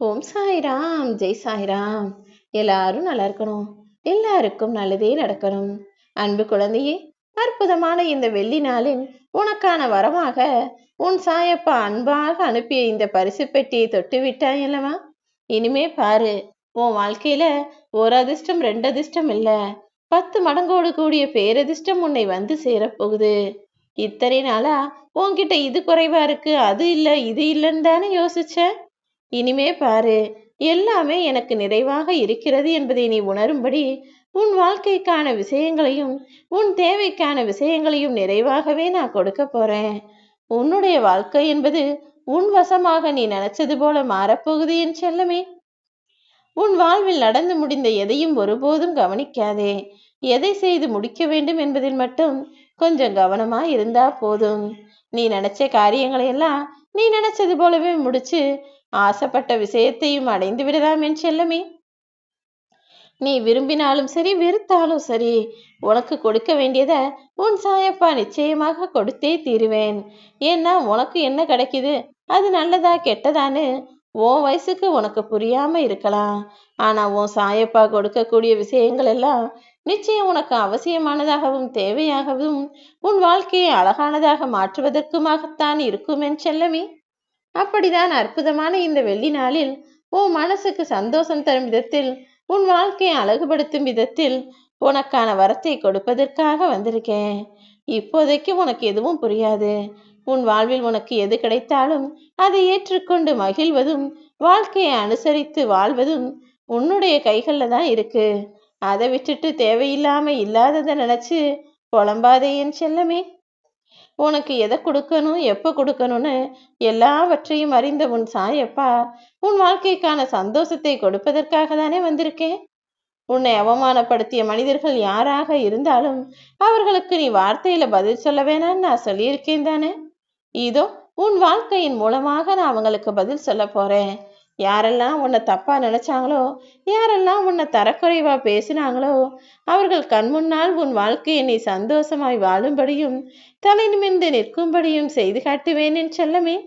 ஓம் சாய்ராம், ஜெய் சாய்ராம். எல்லாரும் நல்லா இருக்கணும். எல்லாருக்கும் நல்லதே நடக்கணும். அன்பு குழந்தையே, அற்புதமான இந்த வெள்ளி நாளில் உனக்கான வரமாக உன் சாயப்பா அன்பாக அனுப்பிய இந்த பரிசு பெட்டியை தொட்டு விட்டாய் அல்லவா? இனிமே பாரு, உன் வாழ்க்கையில ஒரு அதிர்ஷ்டம் 2 அதிர்ஷ்டம் இல்ல, 10 மடங்கோடு கூடிய பேரதிர்ஷ்டம் உன்னை வந்து சேரப்போகுது. இத்தனை நாளா உன்கிட்ட இது குறைவா இருக்கு, அது இல்ல, இது இல்லைன்னு தானே யோசிச்ச. இனிமே பாரு, எல்லாமே எனக்கு நிறைவாக இருக்கிறது என்பதை நீ உணரும்படி உன் வாழ்க்கைக்கான விஷயங்களையும் உன் தேவைக்கான விஷயங்களையும் நிறைவாகவே நான் கொடுக்க போறேன். உன்னுடைய வாழ்க்கை என்பது உன் வசமாக நீ நினைச்சது போல மாறப்போகுது என் செல்லமே. உன் வாழ்வில் நடந்து முடிந்த எதையும் ஒருபோதும் கவனிக்காதே. எதை செய்து முடிக்க வேண்டும் என்பதில் மட்டும் கொஞ்சம் கவனமா இருந்தா போதும். நீ நினைச்ச காரியங்களை எல்லாம் நீ நினைச்சது போலவே முடிச்சு ஆசைப்பட்ட விஷயத்தையும் அடைந்து விடலாம் என் செல்லமே. நீ விரும்பினாலும் சரி, வெறுத்தாலும் சரி, உனக்கு கொடுக்க வேண்டியத உன் சாயப்பா நிச்சயமாக கொடுத்தே தீருவேன். ஏன்னா உனக்கு என்ன கிடைக்குது, அது நல்லதா கெட்டதான்னு உன் வயசுக்கு உனக்கு புரியாம இருக்கலாம். ஆனா உன் சாயப்பா கொடுக்கக்கூடிய விஷயங்கள் எல்லாம் நிச்சயம் உனக்கு அவசியமானதாகவும் தேவையாகவும் உன் வாழ்க்கையை அழகானதாக மாற்றுவதற்குமாகத்தான் இருக்கும் என் செல்லமே. அப்படிதான் அற்புதமான இந்த வெள்ளி நாளில் உன் மனசுக்கு சந்தோஷம் தரும் விதத்தில், உன் வாழ்க்கையை அழகுபடுத்தும் விதத்தில் உனக்கான வரத்தை கொடுப்பதற்காக வந்திருக்கேன். இப்போதைக்கு உனக்கு எதுவும் புரியாது. உன் வாழ்வில் உனக்கு எது கிடைத்தாலும் அதை ஏற்றுக்கொண்டு மகிழ்வதும் வாழ்க்கையை அனுசரித்து வாழ்வதும் உன்னுடைய கைகள்ல தான் இருக்கு. அதை விட்டுட்டு தேவையில்லாம இல்லாததை நினைச்சு புலம்பாதே என் செல்லமே. உனக்கு எதை கொடுக்கணும், எப்போ கொடுக்கணும்னு எல்லாவற்றையும் அறிந்த உன் சாயப்பா உன் வாழ்க்கைக்கான சந்தோஷத்தை கொடுப்பதற்காக தானே வந்திருக்கேன். உன்னை அவமானப்படுத்திய மனிதர்கள் யாராக இருந்தாலும் அவர்களுக்கு நீ வார்த்தையில பதில் சொல்ல வேணான்னு நான் சொல்லியிருக்கேன் தானே. இதோ உன் வாழ்க்கையின் மூலமாக நான் அவங்களுக்கு பதில் சொல்ல போறேன். யாரெல்லாம் உன்னை தப்பா நினைச்சாங்களோ, யாரெல்லாம் உன்னை தரக்குறைவா பேசினாங்களோ, அவர்கள் கண்முன்னால் உன் வாழ்க்கையை நீ சந்தோஷமாய் வாழும்படியும் தலை நிமிர்ந்து நிற்கும்படியும் செய்து காட்டுவேன் என் செல்லமே.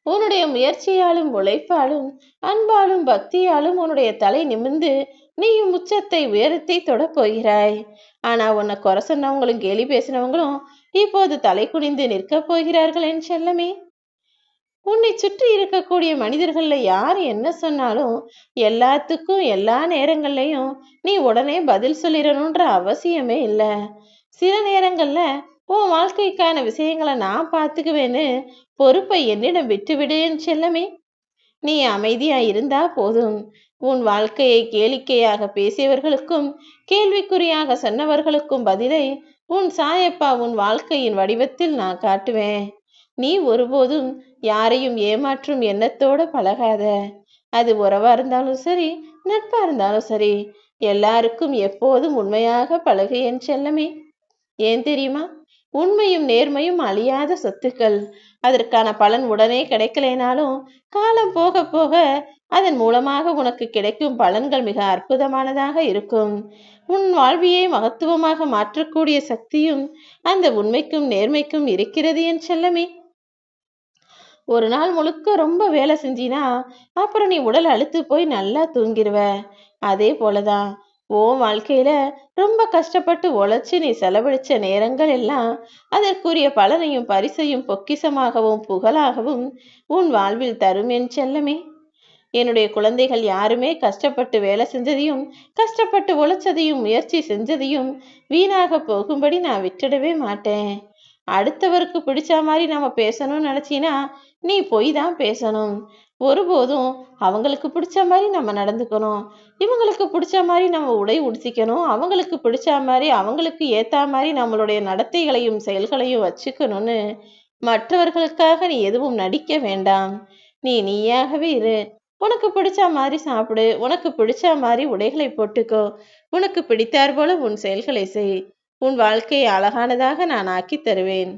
உன்னுடைய முயற்சியாலும் உழைப்பாலும் அன்பாலும் பக்தியாலும் உன்னுடைய தலை நிமிர்ந்து நீயும் உச்சத்தை உயரத்தை தொடப் போகிறாய். ஆனா உன்னை குறை சொன்னவங்களும் கேலி பேசினவங்களும் இப்போது தலை குனிந்து நிற்கப் போகிறார்கள் என் செல்லமே. உன்னை சுற்றி இருக்கக்கூடிய மனிதர்கள்ல யார் என்ன சொன்னாலும் எல்லாத்துக்கும் எல்லா நேரங்கள்லயும் நீ உடனே பதில் சொல்லிடணுன்ற அவசியமே இல்லை. சில நேரங்கள்ல உன் வாழ்க்கைக்கான விஷயங்களை நான் பார்த்துக்குவேன்னு பொறுப்பை என்னிடம் விட்டுவிடுன்னு செல்லமே. நீ அமைதியா இருந்தா போதும். உன் வாழ்க்கையை கேளிக்கையாக பேசியவர்களுக்கும் கேள்விக்குறியாக சொன்னவர்களுக்கும் பதிலை உன் சாயப்பா உன் வாழ்க்கையின் வடிவத்தில் நான் காட்டுவேன். நீ ஒருபோதும் யாரையும் ஏமாற்றும் எண்ணத்தோட பழகாத. அது உறவா இருந்தாலும் சரி, நட்பா இருந்தாலும் சரி, எல்லாருக்கும் எப்போதும் உண்மையாக பழகு என் செல்லமே. ஏன் தெரியுமா? உண்மையும் நேர்மையும் அழியாத சொத்துக்கள். அதற்கான பலன் உடனே கிடைக்கலைனாலும் காலம் போக போக அதன் மூலமாக உனக்கு கிடைக்கும் பலன்கள் மிக அற்புதமானதாக இருக்கும். உன் வாழ்வியை மகத்துவமாக மாற்றக்கூடிய சக்தியும் அந்த உண்மைக்கும் நேர்மைக்கும் இருக்கிறது என் செல்லமே. ஒரு நாள் முழுக்க ரொம்ப வேலை செஞ்சினா அப்புறம் நீ உடல் அழுத்து போய் நல்லா தூங்கிடுவ. அதே போலதான் உன் வாழ்க்கையில ரொம்ப கஷ்டப்பட்டு உழைச்சு நீ செலவழிச்ச நேரங்கள் எல்லாம் அதற்குரிய பலனையும் பரிசையும் பொக்கிசமாகவும் புகழாகவும் உன் வாழ்வில் தரும் என் செல்லமே. என்னுடைய குழந்தைகள் யாருமே கஷ்டப்பட்டு வேலை செஞ்சதையும் கஷ்டப்பட்டு உழைச்சதையும் முயற்சி செஞ்சதையும் வீணாக போகும்படி நான் விட்டுடவே மாட்டேன். அடுத்தவருக்கு பிடிச்ச மாதிரி நம்ம பேசணும்னு நினைச்சினா நீ போய் தான் பேசணும். ஒருபோதும் அவங்களுக்கு பிடிச்ச மாதிரி நம்ம நடந்துக்கணும், இவங்களுக்கு பிடிச்ச மாதிரி நம்ம உடை உடுத்திக்கணும், அவங்களுக்கு பிடிச்ச மாதிரி அவங்களுக்கு ஏத்தா மாதிரி நம்மளுடைய நடத்தைகளையும் செயல்களையும் வச்சுக்கணும்னு மற்றவர்களுக்காக நீ எதுவும் நடிக்க வேண்டாம். நீ நீயாகவே இரு. உனக்கு பிடிச்ச மாதிரி சாப்பிடு, உனக்கு பிடிச்ச மாதிரி உடைகளை போட்டுக்கோ, உனக்கு பிடித்தார் போல உன் செயல்களை செய். உன் வாழ்க்கையை அழகானதாக நான் ஆக்கி தருவேன்.